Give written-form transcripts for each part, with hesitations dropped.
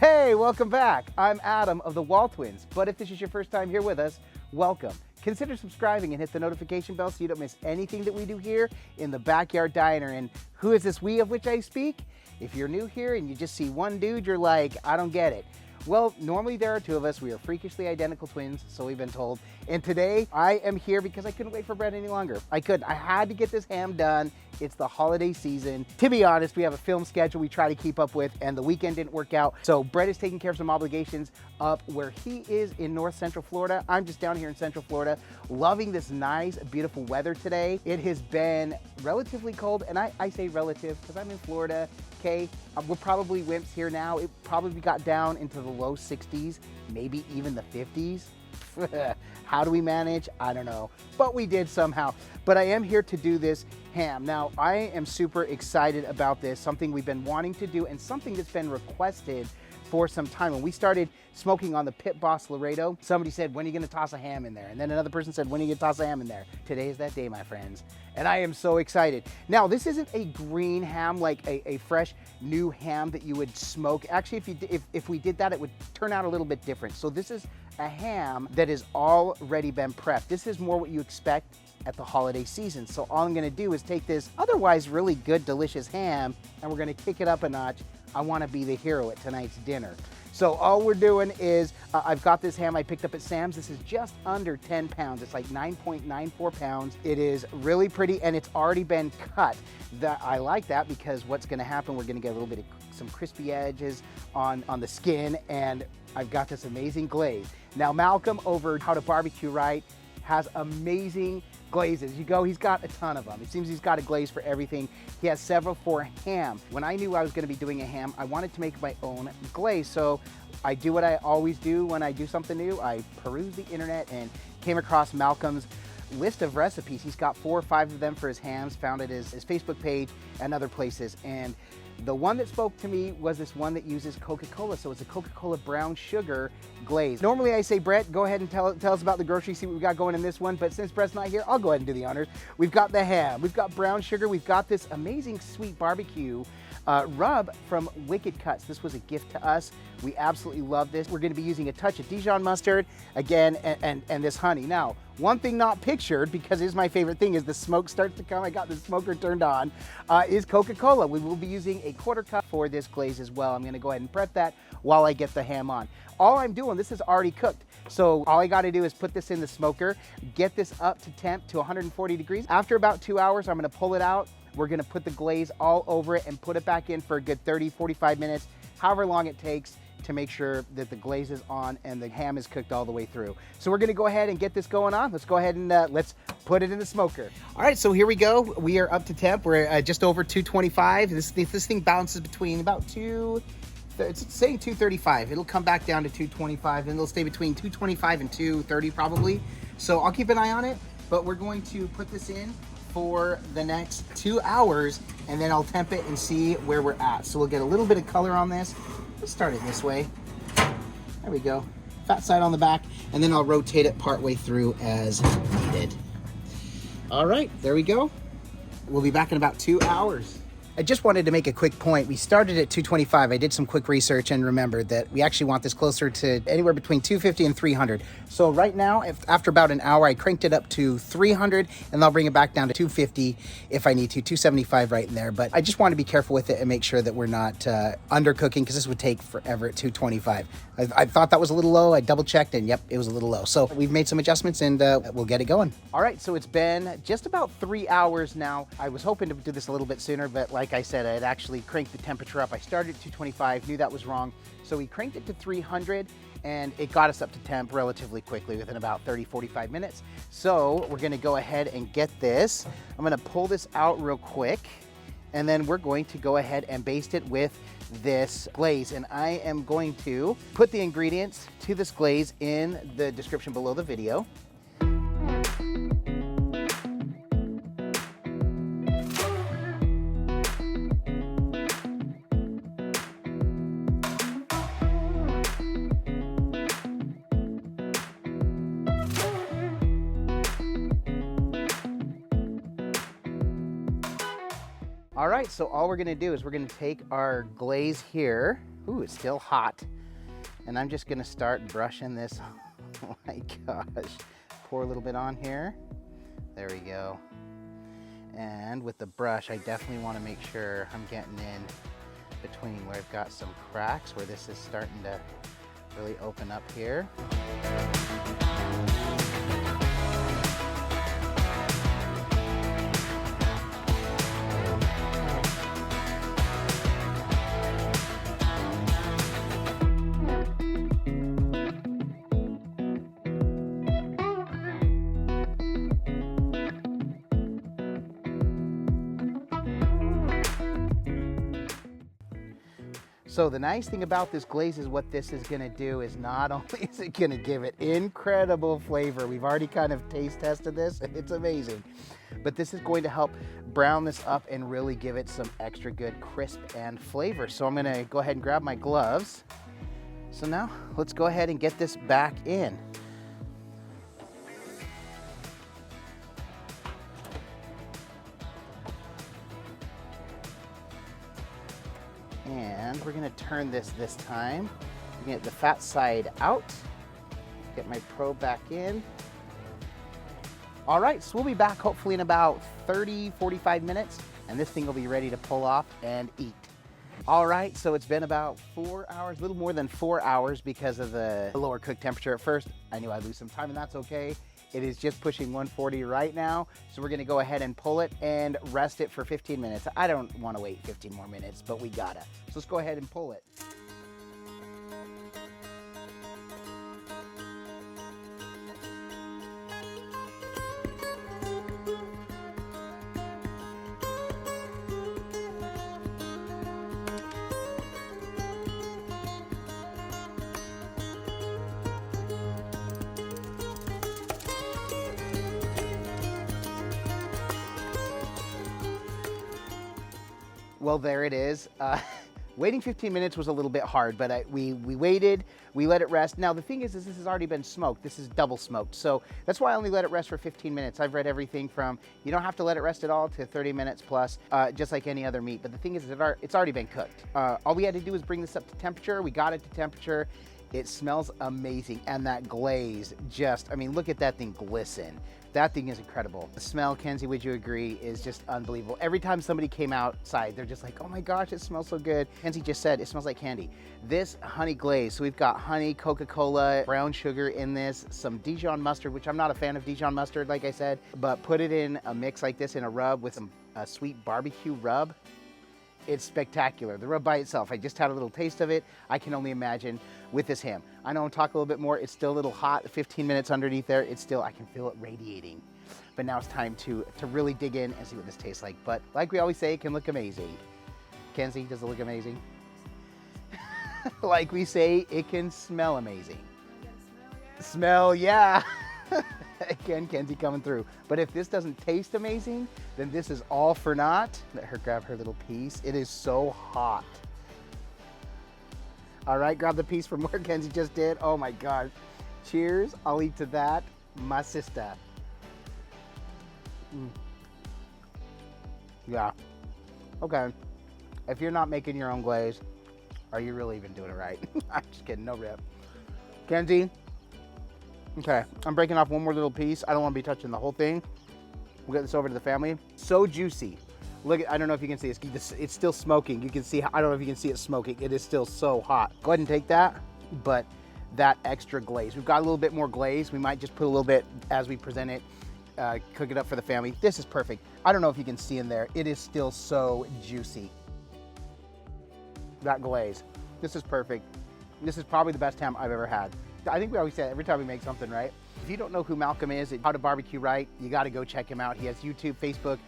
Hey, welcome back. I'm Adam of the Wall Twins, but if this is your first time here with us, welcome. Consider subscribing and hit the notification bell so you don't miss anything that we do here in the Backyard Diner. And who is this we of which I speak? If you're new here and you just see one dude, you're like, I don't get it. Well, normally there are two of us. We are freakishly identical twins, so we've been told. And today I am here because I couldn't wait for Brett any longer. I had to get this ham done. It's the holiday season. To be honest, we have a film schedule we try to keep up with, and the weekend didn't work out. So Brett is taking care of some obligations up where he is in North Central Florida. I'm just down here in Central Florida, loving this nice, beautiful weather today. It has been relatively cold, and I say relative because I'm in Florida. Okay, we're probably wimps here now. It probably got down into the low 60s, maybe even the 50s. How do we manage? I don't know, but we did somehow. But I am here to do this ham. Now, I am super excited about this, something we've been wanting to do and something that's been requested for some time. When we started smoking on the PIT BOSS Laredo, somebody said, when are you gonna toss a ham in there? And then another person said, when are you gonna toss a ham in there? Today is that day, my friends. And I am so excited. Now, this isn't a green ham, like a fresh new ham that you would smoke. Actually, if we did that, it would turn out a little bit different. So this is a ham that has already been prepped. This is more what you expect at the holiday season. So all I'm gonna do is take this otherwise really good, delicious ham, and we're gonna kick it up a notch. I wanna be the hero at tonight's dinner. So all we're doing is, I've got this ham I picked up at Sam's. This is just under 10 pounds. It's like 9.94 pounds. It is really pretty, and it's already been cut. I like that because what's gonna happen, we're gonna get a little bit of some crispy edges on the skin, and I've got this amazing glaze. Now, Malcom over How to Barbecue Right has amazing glazes. You go, he's got a ton of them. It seems he's got a glaze for everything. He has several for ham. When I knew I was gonna be doing a ham, I wanted to make my own glaze. So I do what I always do when I do something new. I perused the internet and came across Malcom's list of recipes. He's got 4 or 5 of them for his hams, found it his Facebook page and other places. And the one that spoke to me was this one that uses Coca-Cola. So it's a Coca-Cola brown sugar glaze. Normally I say, Brett, go ahead and tell us about the groceries, see what we got going in this one. But since Brett's not here, I'll go ahead and do the honors. We've got the ham, we've got brown sugar, we've got this amazing sweet barbecue rub from Wicked Cuts. This was a gift to us. We absolutely love this. We're gonna be using a touch of Dijon mustard, again, and this honey. Now, one thing not pictured, because it is my favorite thing, is the smoke starts to come. I got the smoker turned on, is Coca-Cola. We will be using a 1/4 cup for this glaze as well. I'm gonna go ahead and prep that while I get the ham on. All I'm doing, this is already cooked. So all I gotta do is put this in the smoker, get this up to temp to 140 degrees. After about 2 hours, I'm gonna pull it out. We're gonna put the glaze all over it and put it back in for a good 30, 45 minutes, however long it takes to make sure that the glaze is on and the ham is cooked all the way through. So we're gonna go ahead and get this going on. Let's go ahead and let's put it in the smoker. All right, so here we go. We are up to temp. We're just over 225. This thing bounces between about it's saying 235. It'll come back down to 225 and it'll stay between 225 and 230 probably. So I'll keep an eye on it, but we're going to put this in for the next 2 hours, and then I'll temp it and see where we're at. So we'll get a little bit of color on this. Let's start it this way. There we go. Fat side on the back, and then I'll rotate it part way through as needed. All right, there we go. We'll be back in about 2 hours. I just wanted to make a quick point. We started at 225. I did some quick research and remembered that we actually want this closer to anywhere between 250 and 300. So right now, after about an hour, I cranked it up to 300, and I'll bring it back down to 250 if I need to, 275 right in there. But I just want to be careful with it and make sure that we're not undercooking, because this would take forever at 225. I thought that was a little low. I double checked, and yep, it was a little low. So we've made some adjustments, and we'll get it going. All right, so it's been just about 3 hours now. I was hoping to do this a little bit sooner, but like I said, I had actually cranked the temperature up. I started at 225, knew that was wrong. So we cranked it to 300, and it got us up to temp relatively quickly within about 30, 45 minutes. So we're gonna go ahead and get this. I'm gonna pull this out real quick, and then we're going to go ahead and baste it with this glaze. And I am going to put the ingredients to this glaze in the description below the video. All right, so all we're gonna do is we're gonna take our glaze here. Ooh, it's still hot. And I'm just gonna start brushing this. Oh my gosh. Pour a little bit on here. There we go. And with the brush, I definitely want to make sure I'm getting in between where I've got some cracks, where this is starting to really open up here. So the nice thing about this glaze is what this is going to do is not only is it going to give it incredible flavor, we've already kind of taste tested this, it's amazing, but this is going to help brown this up and really give it some extra good crisp and flavor. So I'm going to go ahead and grab my gloves. So now let's go ahead and get this back in. And we're gonna turn this time. Get the fat side out. Get my probe back in. All right, so we'll be back hopefully in about 30, 45 minutes, and this thing will be ready to pull off and eat. All right, so it's been about 4 hours, a little more than 4 hours because of the lower cook temperature at first. I knew I'd lose some time, and that's okay. It is just pushing 140 right now, so we're gonna go ahead and pull it and rest it for 15 minutes. I don't wanna wait 15 more minutes, but we gotta. So let's go ahead and pull it. Well, there it is. Waiting 15 minutes was a little bit hard, but we waited, we let it rest. Now the thing is this has already been smoked. This is double smoked, so that's why I only let it rest for 15 minutes. I've read everything from you don't have to let it rest at all to 30 minutes plus, just like any other meat. But the thing is it's already been cooked. All we had to do was bring this up to temperature. We got it to temperature. It smells amazing, and that glaze just, I mean, look at that thing glisten. That thing is incredible. The smell, Kenzie, would you agree, is just unbelievable. Every time somebody came outside, they're just like, oh my gosh, it smells so good. Kenzie just said, it smells like candy. This honey glaze, so we've got honey, Coca-Cola, brown sugar in this, some Dijon mustard, which I'm not a fan of Dijon mustard, like I said, but put it in a mix like this in a rub with some sweet barbecue rub. It's spectacular. The rub by itself, I just had a little taste of it. I can only imagine with this ham. I know I'll talk a little bit more. It's still a little hot, 15 minutes underneath there. It's still, I can feel it radiating. But now it's time to really dig in and see what this tastes like. But like we always say, it can look amazing. Kenzie, does it look amazing? Like we say, it can smell amazing. Smell, yeah. Again, Kenzie coming through. But if this doesn't taste amazing, then this is all for naught. Let her grab her little piece. It is so hot. All right, grab the piece from where Kenzie just did. Oh my God. Cheers. I'll eat to that, my sister. Yeah. Okay. If you're not making your own glaze, are you really even doing it right? I'm just kidding, no rip. Kenzie. Okay, I'm breaking off one more little piece. I don't want to be touching the whole thing. We'll get this over to the family. So juicy. Look, I don't know if you can see it's still smoking. You can see, I don't know if you can see it smoking. It is still so hot. Go ahead and take that, but that extra glaze. We've got a little bit more glaze. We might just put a little bit as we present it, cook it up for the family. This is perfect. I don't know if you can see in there. It is still so juicy. That glaze. This is perfect. This is probably the best ham I've ever had. I think we always say that every time we make something, right? If you don't know who Malcom is, How to Barbecue Right, you got to go check him out. He has YouTube, Facebook.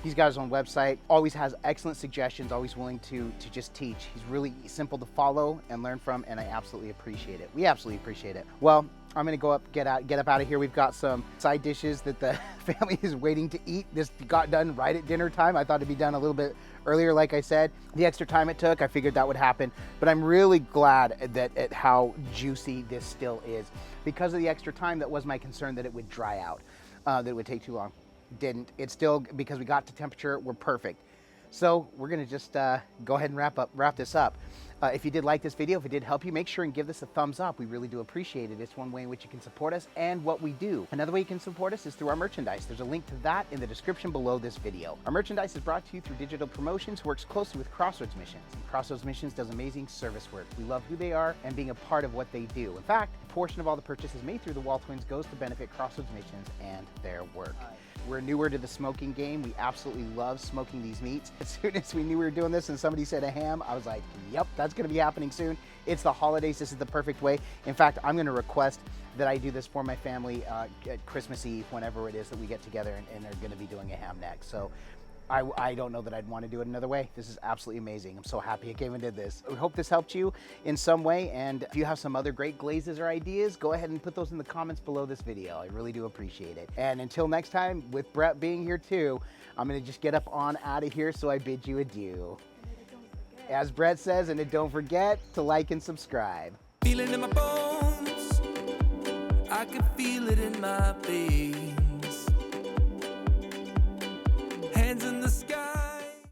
He's got his own website. Always has excellent suggestions, always willing to just teach. He's really simple to follow and learn from, and I absolutely appreciate it. We absolutely appreciate it. Well, I'm gonna go up, get up out of here. We've got some side dishes that the family is waiting to eat. This got done right at dinner time. I thought it'd be done a little bit earlier, like I said. The extra time it took, I figured that would happen, but I'm really glad at how juicy this still is. Because of the extra time, that was my concern, that it would dry out, that it would take too long. Didn't. It's still, because we got to temperature, we're perfect. So we're gonna just go ahead and wrap this up. If you did like this video, if it did help you, make sure and give this a thumbs up. We really do appreciate it. It's one way in which you can support us and what we do. Another way you can support us is through our merchandise. There's a link to that in the description below this video. Our merchandise is brought to you through Digital Promotions, who works closely with Crossroads Missions. And Crossroads Missions does amazing service work. We love who they are and being a part of what they do. In fact, a portion of all the purchases made through the Wall Twins goes to benefit Crossroads Missions and their work. We're newer to the smoking game. We absolutely love smoking these meats. As soon as we knew we were doing this and somebody said a ham, I was like, yep, that's gonna be happening soon. It's the holidays, this is the perfect way. In fact, I'm gonna request that I do this for my family at Christmas Eve, whenever it is that we get together and they're gonna be doing a ham next. So I don't know that I'd want to do it another way. This is absolutely amazing. I'm so happy I came and did this. We hope this helped you in some way, and if you have some other great glazes or ideas, go ahead and put those in the comments below this video. I really do appreciate it. And until next time, with Brett being here too, I'm gonna just get up on out of here, so I bid you adieu. As Brett says, and don't forget to like and subscribe. Feeling in my bones, I can feel it in my face.